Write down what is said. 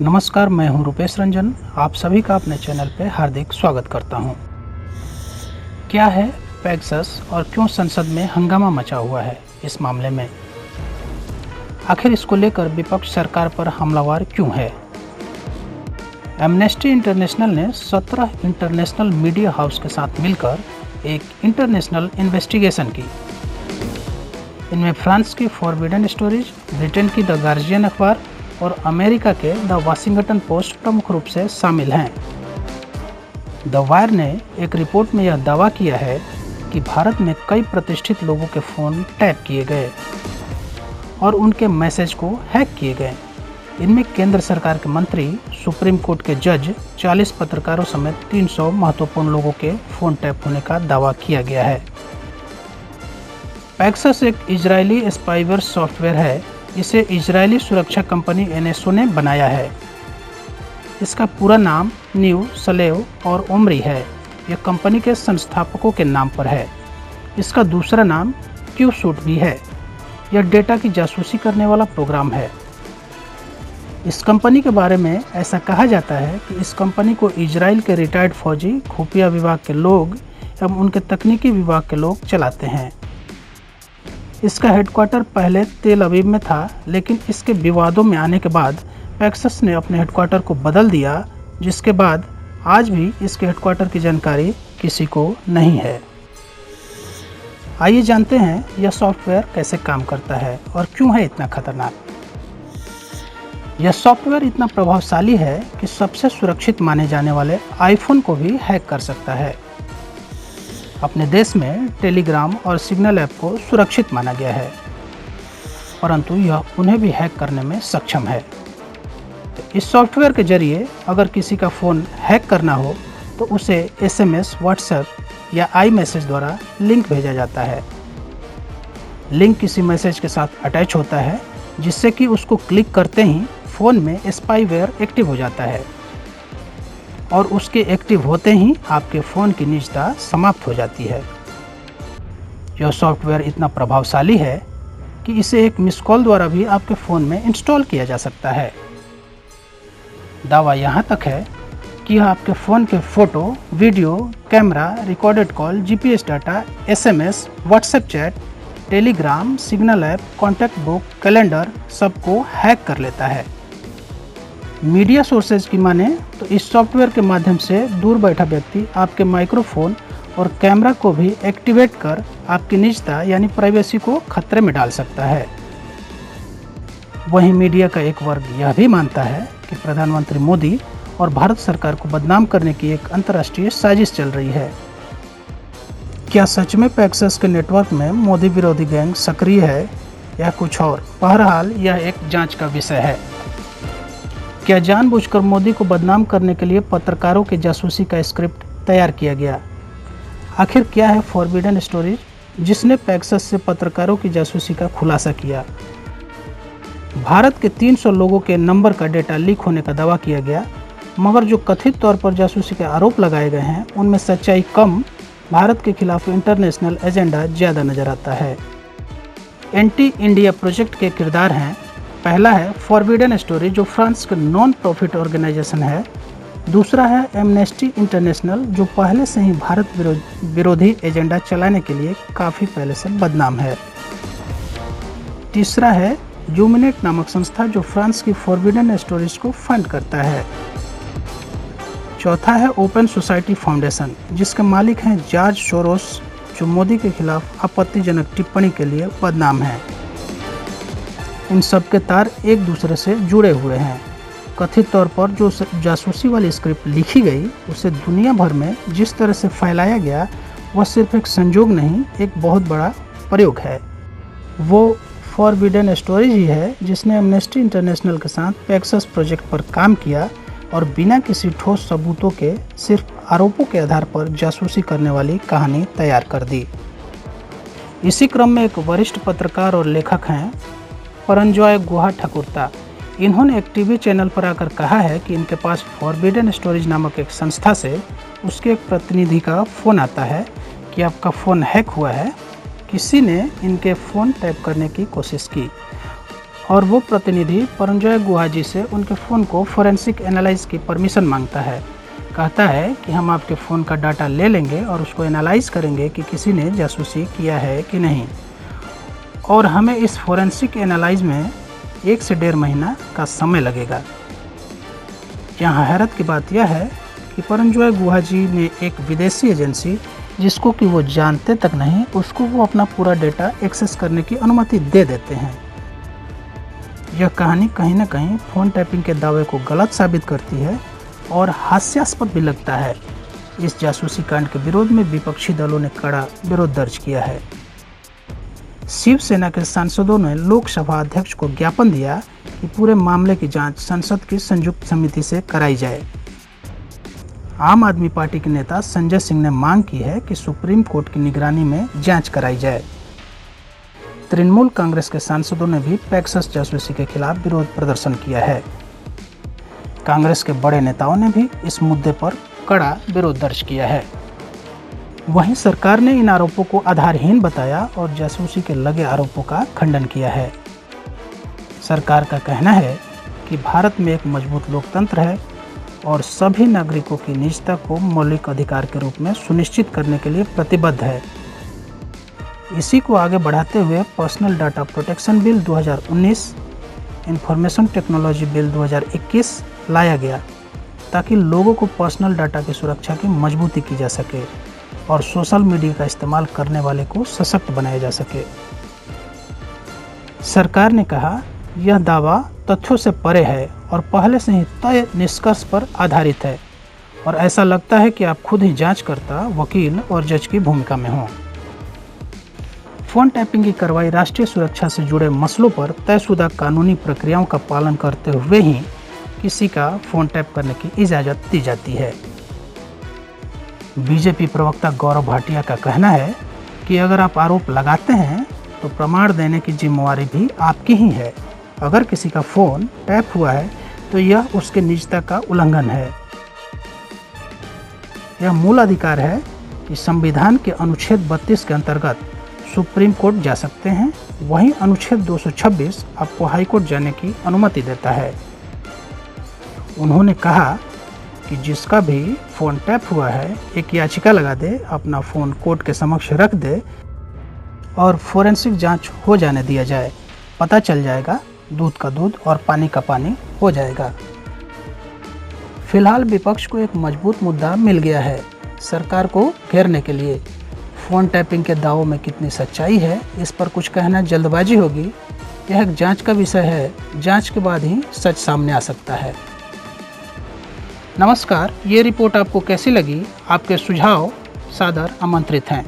नमस्कार, मैं हूं रुपेश रंजन। आप सभी का अपने चैनल पे हार्दिक स्वागत करता हूं। क्या है पेगासस और क्यों संसद में हंगामा मचा हुआ है इस मामले में? आखिर इसको लेकर विपक्ष सरकार पर हमलावर क्यों है? एमनेस्टी इंटरनेशनल ने 17 इंटरनेशनल मीडिया हाउस के साथ मिलकर एक इंटरनेशनल इन्वेस्टिगेशन की। इनमें फ्रांस की फॉरबिडन स्टोरीज, ब्रिटेन की द गार्जियन अखबार और अमेरिका के द वाशिंगटन पोस्ट प्रमुख रूप से शामिल हैं। द वायर ने एक रिपोर्ट में यह दावा किया है कि भारत में कई प्रतिष्ठित लोगों के फ़ोन टैप किए गए और उनके मैसेज को हैक किए गए। इनमें केंद्र सरकार के मंत्री, सुप्रीम कोर्ट के जज, 40 पत्रकारों समेत 300 महत्वपूर्ण लोगों के फ़ोन टैप होने का दावा किया गया है। पेगासस एक इजरायली स्पाईवेयर सॉफ्टवेयर है। इसे इजरायली सुरक्षा कंपनी एनएसओ ने बनाया है। इसका पूरा नाम न्यू सलेव और ओमरी है। यह कंपनी के संस्थापकों के नाम पर है। इसका दूसरा नाम क्यू सूट भी है। यह डेटा की जासूसी करने वाला प्रोग्राम है। इस कंपनी के बारे में ऐसा कहा जाता है कि इस कंपनी को इजराइल के रिटायर्ड फौजी, खुफिया विभाग के लोग एवं उनके तकनीकी विभाग के लोग चलाते हैं। इसका हेडक्वार्टर पहले तेल अवीव में था, लेकिन इसके विवादों में आने के बाद पेगासस ने अपने हेडक्वार्टर को बदल दिया, जिसके बाद आज भी इसके हेडक्वार्टर की जानकारी किसी को नहीं है। आइए जानते हैं यह सॉफ्टवेयर कैसे काम करता है और क्यों है इतना खतरनाक। यह सॉफ्टवेयर इतना प्रभावशाली है कि सबसे सुरक्षित माने जाने वाले आईफोन को भी हैक कर सकता है। अपने देश में टेलीग्राम और सिग्नल ऐप को सुरक्षित माना गया है, परंतु यह उन्हें भी हैक करने में सक्षम है। इस सॉफ्टवेयर के जरिए अगर किसी का फ़ोन हैक करना हो तो उसे एसएमएस, व्हाट्सएप या आई मैसेज द्वारा लिंक भेजा जाता है। लिंक किसी मैसेज के साथ अटैच होता है, जिससे कि उसको क्लिक करते ही फ़ोन में स्पाईवेयर एक्टिव हो जाता है और उसके एक्टिव होते ही आपके फ़ोन की निजता समाप्त हो जाती है। यह सॉफ्टवेयर इतना प्रभावशाली है कि इसे एक मिस कॉल द्वारा भी आपके फ़ोन में इंस्टॉल किया जा सकता है। दावा यहाँ तक है कि यह आपके फ़ोन के photo, video, camera, recorded call, GPS data, SMS, WhatsApp chat, Telegram, signal app, contact book, calendar सबको हैक कर लेता है। मीडिया सोर्सेज की माने तो इस सॉफ्टवेयर के माध्यम से दूर बैठा व्यक्ति आपके माइक्रोफोन और कैमरा को भी एक्टिवेट कर आपकी निजता यानी प्राइवेसी को खतरे में डाल सकता है। वहीं मीडिया का एक वर्ग यह भी मानता है कि प्रधानमंत्री मोदी और भारत सरकार को बदनाम करने की एक अंतर्राष्ट्रीय साजिश चल रही है। क्या सच में पेगासस के नेटवर्क में मोदी विरोधी गैंग सक्रिय है या कुछ और? बहरहाल यह एक जांच का विषय है। क्या जानबूझकर मोदी को बदनाम करने के लिए पत्रकारों के जासूसी का स्क्रिप्ट तैयार किया गया? आखिर क्या है फॉरबिडन स्टोरीज, जिसने पेगासस से पत्रकारों की जासूसी का खुलासा किया? भारत के 300 लोगों के नंबर का डेटा लीक होने का दावा किया गया, मगर जो कथित तौर पर जासूसी के आरोप लगाए गए हैं उनमें सच्चाई कम, भारत के खिलाफ इंटरनेशनल एजेंडा ज़्यादा नजर आता है। एंटी इंडिया प्रोजेक्ट के किरदार हैं। पहला है फॉरबिडन स्टोरी, जो फ्रांस के नॉन प्रॉफिट ऑर्गेनाइजेशन है। दूसरा है एमनेस्टी इंटरनेशनल, जो पहले से ही भारत विरोधी एजेंडा चलाने के लिए काफ़ी पहले से बदनाम है। तीसरा है यूमिनेट नामक संस्था, जो फ्रांस की फॉरबिडन स्टोरीज को फंड करता है। चौथा है ओपन सोसाइटी फाउंडेशन, जिसके मालिक हैं जॉर्ज सोरोस, जो मोदी के खिलाफ आपत्तिजनक टिप्पणी के लिए बदनाम है। इन सब के तार एक दूसरे से जुड़े हुए हैं। कथित तौर पर जो जासूसी वाली स्क्रिप्ट लिखी गई, उसे दुनिया भर में जिस तरह से फैलाया गया, वह सिर्फ एक संजोग नहीं, एक बहुत बड़ा प्रयोग है। वो फॉरबिडन स्टोरीज ही है जिसने एमनेस्टी इंटरनेशनल के साथ पेगासस प्रोजेक्ट पर काम किया और बिना किसी ठोस सबूतों के सिर्फ आरोपों के आधार पर जासूसी करने वाली कहानी तैयार कर दी। इसी क्रम में एक वरिष्ठ पत्रकार और लेखक हैं परंजॉय गुहा ठाकुरता। इन्होंने एक टीवी चैनल पर आकर कहा है कि इनके पास फॉरबिडन स्टोरीज नामक एक संस्था से उसके एक प्रतिनिधि का फ़ोन आता है कि आपका फ़ोन हैक हुआ है, किसी ने इनके फ़ोन टैप करने की कोशिश की और वो प्रतिनिधि परंजॉय गुहा जी से उनके फ़ोन को फोरेंसिक एनालाइज की परमिशन मांगता है। कहता है कि हम आपके फ़ोन का डाटा ले लेंगे और उसको एनालाइज करेंगे कि किसी ने जासूसी किया है कि नहीं, और हमें इस फोरेंसिक एनालाइज में 1 से 1.5 महीना का समय लगेगा। यहाँ हैरत की बात यह है कि परंजॉय गुहा जी ने एक विदेशी एजेंसी, जिसको कि वो जानते तक नहीं, उसको वो अपना पूरा डेटा एक्सेस करने की अनुमति दे देते हैं। यह कहानी कहीं न कहीं फ़ोन टैपिंग के दावे को गलत साबित करती है और हास्यास्पद भी लगता है। इस जासूसी कांड के विरोध में विपक्षी दलों ने कड़ा विरोध दर्ज किया है। शिवसेना के सांसदों ने लोकसभा अध्यक्ष को ज्ञापन दिया कि पूरे मामले की जांच संसद की संयुक्त समिति से कराई जाए। आम आदमी पार्टी के नेता संजय सिंह ने मांग की है कि सुप्रीम कोर्ट की निगरानी में जांच कराई जाए। तृणमूल कांग्रेस के सांसदों ने भी पेगासस जासूसी के खिलाफ विरोध प्रदर्शन किया है। कांग्रेस के बड़े नेताओं ने भी इस मुद्दे पर कड़ा विरोध दर्ज किया है। वहीं सरकार ने इन आरोपों को आधारहीन बताया और जासूसी के लगे आरोपों का खंडन किया है। सरकार का कहना है कि भारत में एक मजबूत लोकतंत्र है और सभी नागरिकों की निजता को मौलिक अधिकार के रूप में सुनिश्चित करने के लिए प्रतिबद्ध है। इसी को आगे बढ़ाते हुए personal data protection bill 2019, information technology bill 2021 लाया गया, ताकि लोगों को पर्सनल डाटा की सुरक्षा की मजबूती की जा सके और सोशल मीडिया का इस्तेमाल करने वाले को सशक्त बनाया जा सके। सरकार ने कहा, यह दावा तथ्यों से परे है और पहले से ही तय निष्कर्ष पर आधारित है और ऐसा लगता है कि आप खुद ही जांचकर्ता, वकील और जज की भूमिका में हों। फ़ोन टैपिंग की कार्रवाई राष्ट्रीय सुरक्षा से जुड़े मसलों पर तयशुदा कानूनी प्रक्रियाओं का पालन करते हुए ही किसी का फ़ोन टैप करने की इजाज़त दी जाती है। बीजेपी प्रवक्ता गौरव भाटिया का कहना है कि अगर आप आरोप लगाते हैं तो प्रमाण देने की जिम्मेवारी भी आपकी ही है। अगर किसी का फ़ोन टैप हुआ है तो यह उसके निजता का उल्लंघन है। यह मूल अधिकार है कि संविधान के अनुच्छेद 32 के अंतर्गत सुप्रीम कोर्ट जा सकते हैं। वहीं अनुच्छेद 226 आपको हाई कोर्ट जाने की अनुमति देता है। उन्होंने कहा कि जिसका भी फ़ोन टैप हुआ है, एक याचिका लगा दे, अपना फ़ोन कोर्ट के समक्ष रख दे और फोरेंसिक जांच हो जाने दिया जाए। पता चल जाएगा, दूध का दूध और पानी का पानी हो जाएगा। फिलहाल विपक्ष को एक मजबूत मुद्दा मिल गया है सरकार को घेरने के लिए। फ़ोन टैपिंग के दावों में कितनी सच्चाई है, इस पर कुछ कहना जल्दबाजी होगी। यह एक जांच का विषय है। जांच के बाद ही सच सामने आ सकता है। नमस्कार, ये रिपोर्ट आपको कैसी लगी? आपके सुझाव सादर आमंत्रित हैं।